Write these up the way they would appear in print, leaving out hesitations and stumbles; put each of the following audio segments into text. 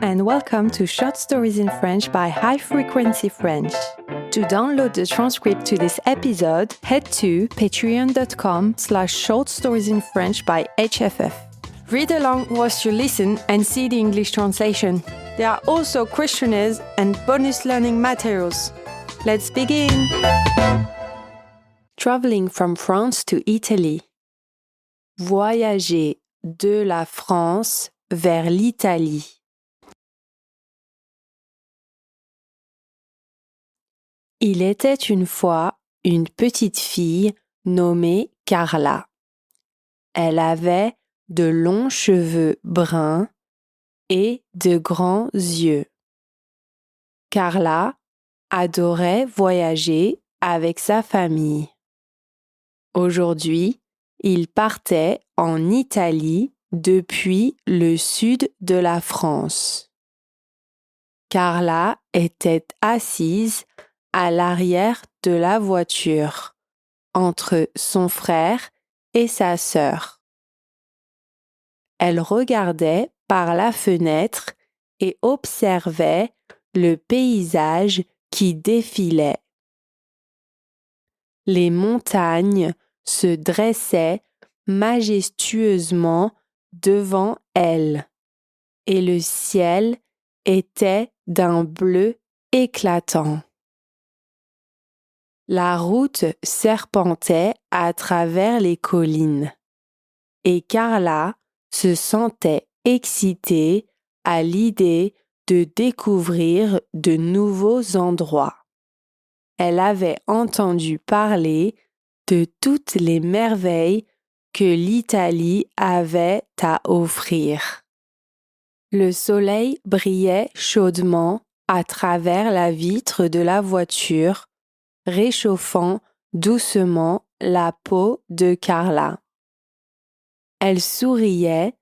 and welcome to Short Stories in French by High Frequency French. To download the transcript to this episode, head to patreon.com/shortstoriesinfrench by HFF. Read along whilst you listen and see the English translation. There are also questionnaires and bonus learning materials. Let's begin! Traveling from France to Italy. Voyager de la France vers l'Italie. Il était une fois une petite fille nommée Carla. Elle avait de longs cheveux bruns et de grands yeux. Carla adorait voyager avec sa famille. Aujourd'hui, ils partaient en Italie depuis le sud de la France. Carla était assise à l'arrière de la voiture, entre son frère et sa sœur. Elle regardait par la fenêtre et observait le paysage qui défilait. Les montagnes se dressaient majestueusement devant elle, et le ciel était d'un bleu éclatant. La route serpentait à travers les collines, et Carla se sentait excitée à l'idée de découvrir de nouveaux endroits. Elle avait entendu parler de toutes les merveilles que l'Italie avait à offrir. Le soleil brillait chaudement à travers la vitre de la voiture, réchauffant doucement la peau de Carla. Elle souriait,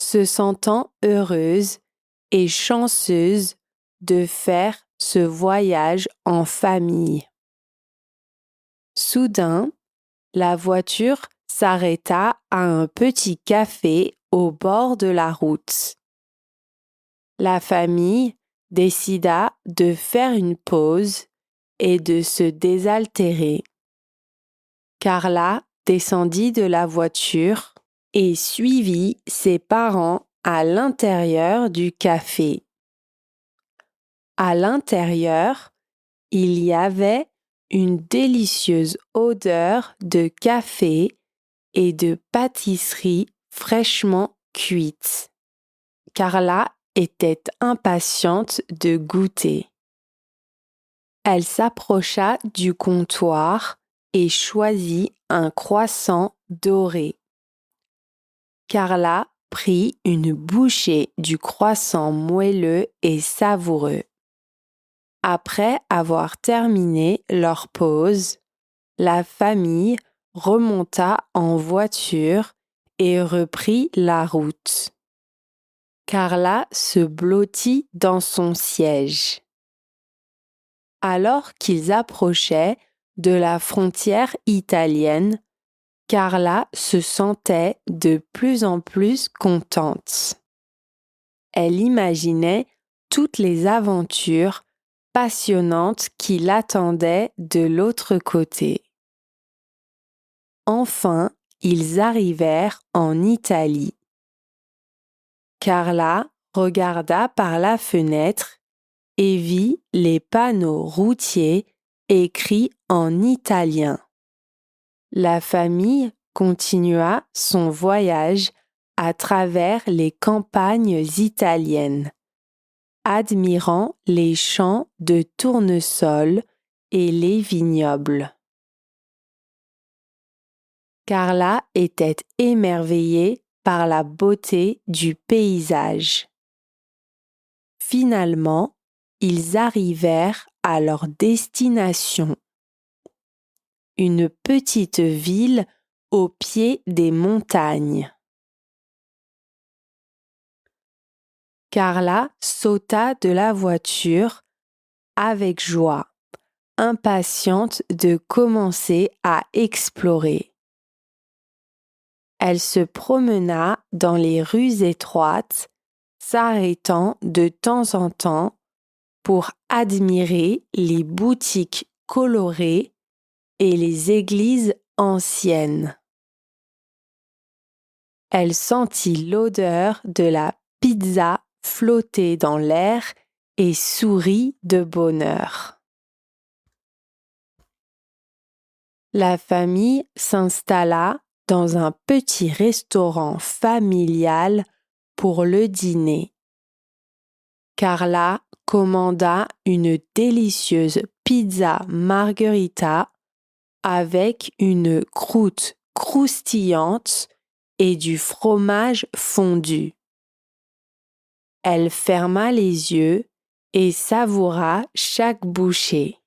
se sentant heureuse et chanceuse de faire ce voyage en famille. Soudain, la voiture s'arrêta à un petit café au bord de la route. La famille décida de faire une pause et de se désaltérer. Carla descendit de la voiture et suivit ses parents à l'intérieur du café. À l'intérieur, il y avait une délicieuse odeur de café et de pâtisserie fraîchement cuite. Carla était impatiente de goûter. Elle s'approcha du comptoir et choisit un croissant doré. Carla prit une bouchée du croissant moelleux et savoureux. Après avoir terminé leur pause, la famille remonta en voiture et reprit la route. Carla se blottit dans son siège. Alors qu'ils approchaient de la frontière italienne, Carla se sentait de plus en plus contente. Elle imaginait toutes les aventures passionnantes qui l'attendaient de l'autre côté. Enfin, ils arrivèrent en Italie. Carla regarda par la fenêtre et vit les panneaux routiers écrits en italien. La famille continua son voyage à travers les campagnes italiennes, admirant les champs de tournesol et les vignobles. Carla était émerveillée par la beauté du paysage. Finalement, ils arrivèrent à leur destination. Une petite ville au pied des montagnes. Carla sauta de la voiture avec joie, impatiente de commencer à explorer. Elle se promena dans les rues étroites, s'arrêtant de temps en temps pour admirer les boutiques colorées et les églises anciennes. Elle sentit l'odeur de la pizza flotter dans l'air et sourit de bonheur. La famille s'installa dans un petit restaurant familial pour le dîner. Carla commanda une délicieuse pizza margherita avec une croûte croustillante et du fromage fondu. Elle ferma les yeux et savoura chaque bouchée.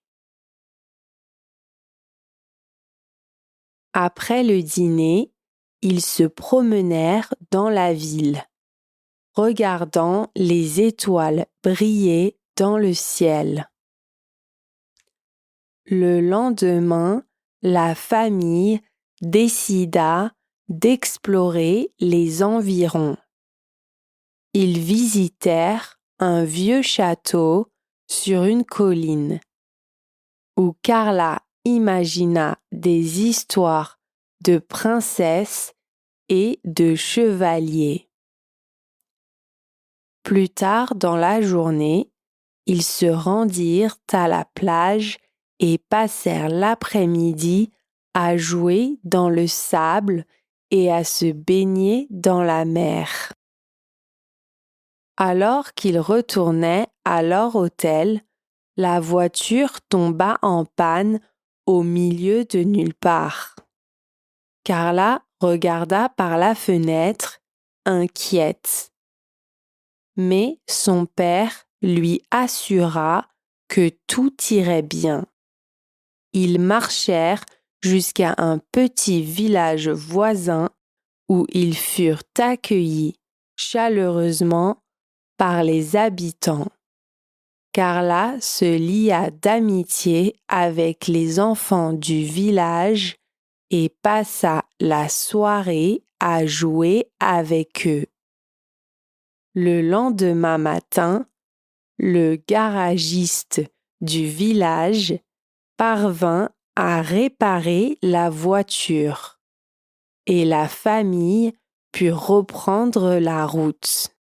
Après le dîner, ils se promenèrent dans la ville, regardant les étoiles briller dans le ciel. Le lendemain, la famille décida d'explorer les environs. Ils visitèrent un vieux château sur une colline, où Carla imagina des histoires de princesses et de chevaliers. Plus tard dans la journée, ils se rendirent à la plage et passèrent l'après-midi à jouer dans le sable et à se baigner dans la mer. Alors qu'ils retournaient à leur hôtel, la voiture tomba en panne au milieu de nulle part. Carla regarda par la fenêtre, inquiète. Mais son père lui assura que tout irait bien. Ils marchèrent jusqu'à un petit village voisin où ils furent accueillis chaleureusement par les habitants. Carla se lia d'amitié avec les enfants du village et passa la soirée à jouer avec eux. Le lendemain matin, le garagiste du village parvint à réparer la voiture et la famille put reprendre la route.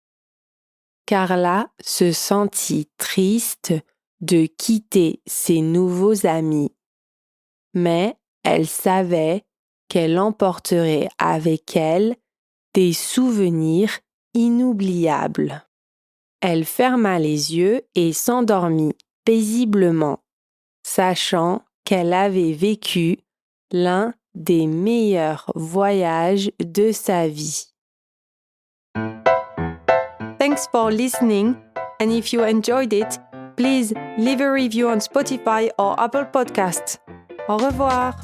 Carla se sentit triste de quitter ses nouveaux amis, mais elle savait qu'elle emporterait avec elle des souvenirs inoubliables. Elle ferma les yeux et s'endormit paisiblement, sachant qu'elle avait vécu l'un des meilleurs voyages de sa vie. Thanks for listening, and if you enjoyed it, please leave a review on Spotify or Apple Podcasts. Au revoir!